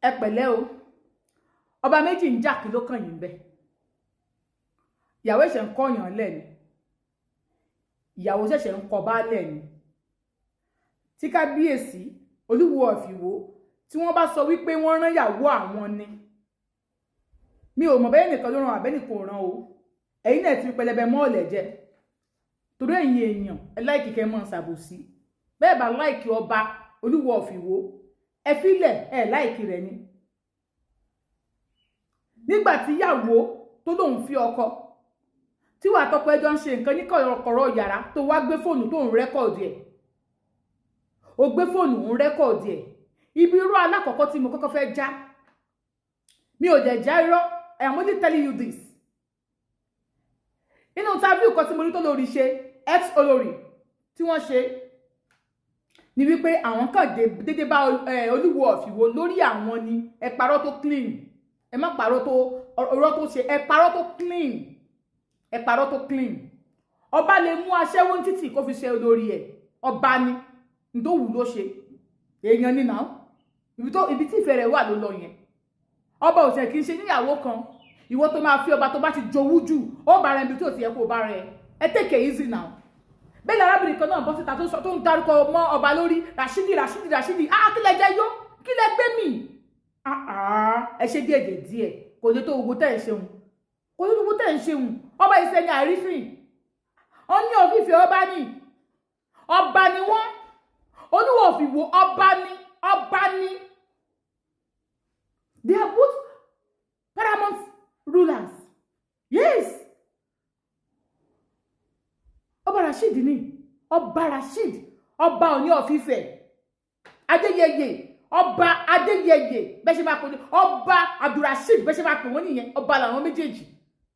ẹ pẹ̀lẹ́ o ọba méjì ń jà kí ló kàn yín bẹ́ẹ̀ ìyàwó ṣẹ̀ṣẹ̀ ń kọ̀yàn lẹ̀ ni ìyàwó ṣẹ̀ṣẹ̀ ń kọ baálẹ̀ ni tí kábíyèsí Olúwo of Iwo tí wọ́n bá sọ wípé wọ́n rán ìyàwó àwọn ni mi ò mọ̀ bẹ́ẹ̀ nìkan ló ràn àbẹ́nìkan ò ràn o ẹ̀yin náà ti fi pẹlẹbẹ mọ́ ọ̀lẹ̀ jẹ torí ẹ̀yin èèyàn ẹ láìkì kẹ́ mọ́ ṣàbòsí bẹ́ẹ̀ bá láìkì ọba Olúwo of Iwo ẹ fílẹ̀ ẹ láìkì rẹ̀ ni nígbà tí ìyàwó tó lóun fi ọkọ tí wàá tọkọ ẹjọ́ ń ṣe nǹkan ní kọ̀rọ̀ yàrá tó wá gbé fóònù tó ń rẹ́kọ̀dì ẹ̀ ó gbé fóònù ń rẹ́kọ̀dì ẹ̀ ibi irọ́ alákọ̀ọ́kọ́ tí mo kọ́kọ́ fẹ́ já mi ò dẹ̀ já irọ́ I am only telling you this inú interview kan tí mo rí tó lórí ṣe ex olórí tí wọ́n ṣe ni wípé àwọn kan dédé bá Olúwo of Iwo lórí àwọn ni ẹ parọ́ tó clean ẹ má parọ́ tó ọ̀rọ̀ tó ṣe ẹ parọ́ tó clean ẹ parọ́ tó clean ọba lè mú aṣẹ́wó títì kó fi ṣe olórí ẹ̀ ọba ni tó wù ló ṣe èèyàn ní náà ibi tí ìfẹ́ rẹ̀ wà ló lọ yẹn ọba ò tẹ̀ kí n ṣe níyàwó kan ìwọ tó máa fi ọba tó bá ti jowú jù ó bá rẹ̀ ibi tí ò ti yẹ kó bá rẹ̀ ẹ take it easy now bẹ́ẹ̀ ni arábìnrin kan náà bọ́ síta tó ń dárúkọ mọ́ ọba lórí Rashidi kí lẹ jẹ́ yó kí lẹ gbé mi ẹ ṣe díẹ̀ kò ní tó gbogbo tẹ̀ ń ṣeun kò ní gbogbo tẹ̀ ń ṣeun ọba ìṣẹ́ ni àrífín ọ ní òfìfẹ́ ọba ni wọ́n Olúwo of Iwo ọba ni they are both paramount rulers yes ọba Rashid ni ọba Ọọ̀ni of Ifẹ̀ Adéyẹyè ọba Adéyẹyè bẹ́ẹ̀ ṣe máa pè ní ọba Abdulrasheed bẹ́ẹ̀ ṣe máa pè wọ́n nìyẹn ọba làwọn méjèèjì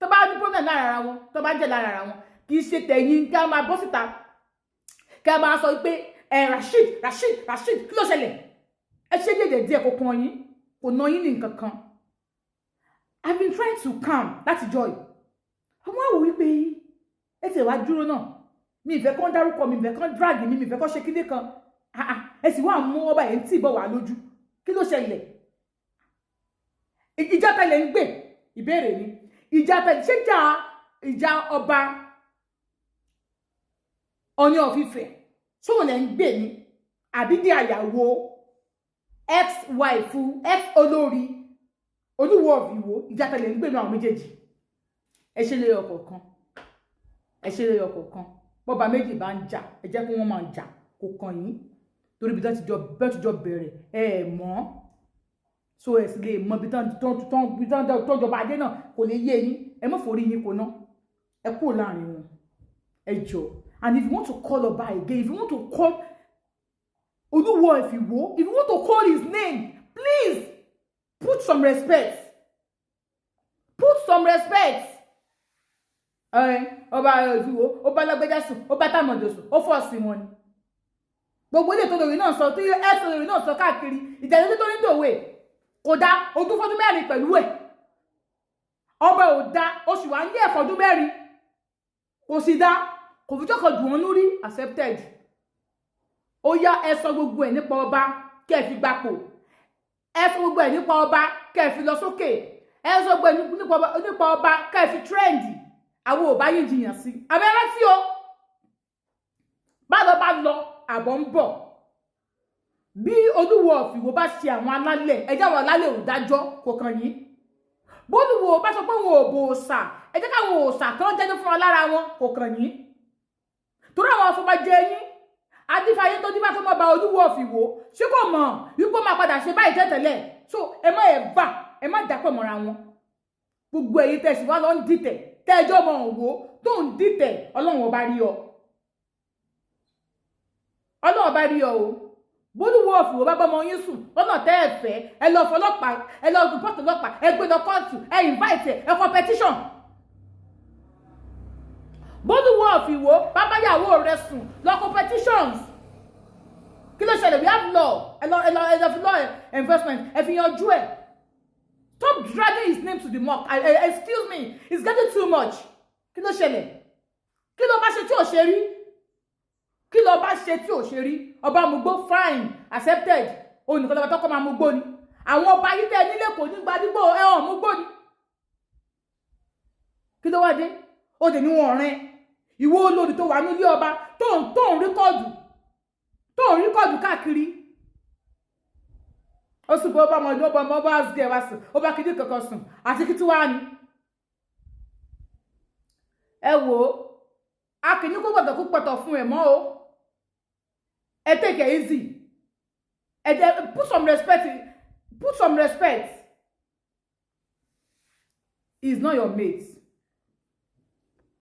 tó bá ní problem lára ara wọn tó bá ń jẹ́ lára ara wọn kì í ṣe tẹ̀yìn kí a máa bọ́ síta kí a máa sọ pé Rashid kí ló ṣẹlẹ̀ ẹ ṣe dédé díẹ̀ kó kan yín kò ná yín ní nǹkan kan I've been trying to calm láti joy àwọn àwò wípé ẹ tẹ̀ wá dúró náà mi ìfẹ́ kán dárúkọ mi ìfẹ́ kán drag mi ìfẹ́ kán ṣe kíndé kan ẹ sì wá mú ọba yẹn tí ìbọn wà lójú kí ló ṣẹlẹ̀ ìjà tẹ́lẹ̀ ń gbè ìbéèrè ni ìjà tẹ́lẹ̀ ṣé ìjà ọba Ọọ̀ni of Ifẹ̀ sóhun lẹ́ ń gbè ní àbídí àyàwó ex-wife ex-olórí Olúwo of Iwo ìjà tẹ́lẹ̀ ń gbè ní àwọn méjèèjì ẹ ṣe lé ọkọ̀ọ̀kan bọ́ba méjì bá ń jà ẹ jẹ́ kí wọ́n máa jà kò kàn yín torí ibi tó ti jọ bẹ̀rẹ̀ ẹ mọ̀ so ẹ sì lè mọ ibi tó jọba adé náà kò lè yé yín ẹ mọ̀ forí yín kò ná ẹ kúrò láàrin wọn ẹ jọ and if you want to call ọba again if you want to call Olúwo of Iwo if you want to call his name please put some respect ọba Iwo ọba lágbẹ́jà sùn ọba támọ̀dọ̀ sùn ó fọ́ sí wọn ni gbogbo ilé tó lórí náà sọ tó yẹ ẹsẹ lórí náà sọ káàkiri ìjẹ̀lẹ̀ tó ní dòwe kò dá ogún fọdún mẹ́rin pẹ̀lú ẹ̀ ọba ò dá oṣù wa ń yẹ ẹ̀fọ́dún mẹ́rin kò sì dá kò fi jọ́kọ̀ dùn wọn lórí accepted ó yá ẹ sọ gbogbo ẹ̀ nípa ọba kẹ́ ẹ fi gbapò ẹ sọ gbogbo ẹ̀ nípa ọba kẹ́ ẹ fi lọ sókè ẹ sọ gbogbo ẹ̀ nípa ọba kẹ́ ẹ fi trend àwọn ò bá yín jiyàn sí abẹ́rẹ́ sí o bá lọ àbọ̀ ń bọ̀ bí Olúwo of Iwo bá ṣe àwọn alálẹ̀ ẹjẹ́ àwọn alálẹ̀ ò dájọ́ kò kàn yín bólúwo bá sọ pé wọn ò bò òòṣà ẹjẹ́ káwọn òòṣà kan jẹ́jọ́ fún wọn lára wọn kò kàn yín torí àwọn afọbajẹ yín adífayé tó dífá tó mọ́ ba Olúwo of Iwo ṣé kò mọ̀ wípé máa padà ṣe báyìí tẹ́tẹ̀lẹ̀ so ẹ má dàpọ̀ mọ́ra wọn gbogbo èyí tẹ̀sí wá lọ ń dìtẹ̀ tẹ́jọ́ mọ̀ òwò tó ń dìtẹ̀ Ọlọ́run ọba rí ọ Ọlọ́run bá rí ọ o bólúwo of Iwo bá bọ́mọ yín sùn lọ́nà tẹ́ ẹ fẹ́ ẹ lọ fọlọ́pàá ẹ lọ rìpọ́tì ọlọ́pàá ẹ gbé lọ kóòtù ẹ invite ẹ competition bólúwo of Iwo bábáyàwó rẹ sùn lọ competitions kí ló ṣẹlẹ̀ we have law ẹ lọ fi law enforcement ẹ fi yanjú ẹ stop dragging his name to the mouth excuse me it's getting too much kí ló ṣẹlẹ̀ kí ló bá ṣe tí ò ṣe rí kí ló bá ṣe tí ò ṣe rí ọba mugbó fine accepted onìkan lọ́ba tọ́kọ́ máa mugbó ni àwọn ọba yìí tẹ́ nílé kò ní gbadúgbò ẹ̀hàn mú gbòdì kí ló wá dé ó dé ní wọn rìn ìwọ olórí tó wà nílé ọba tó ń rékọ́dù káàkiri ó sì bọ́ ọmọ bá gẹ̀ wá sùn ó bá kìdí kankan sùn àti kí tí wá ní ẹ wò ó a kì ní kó gbọ́dọ̀ kó pẹ̀tọ̀ fún ẹ̀ mọ́ o ẹ take it easy ẹ jẹ́ put some respect he is not your mate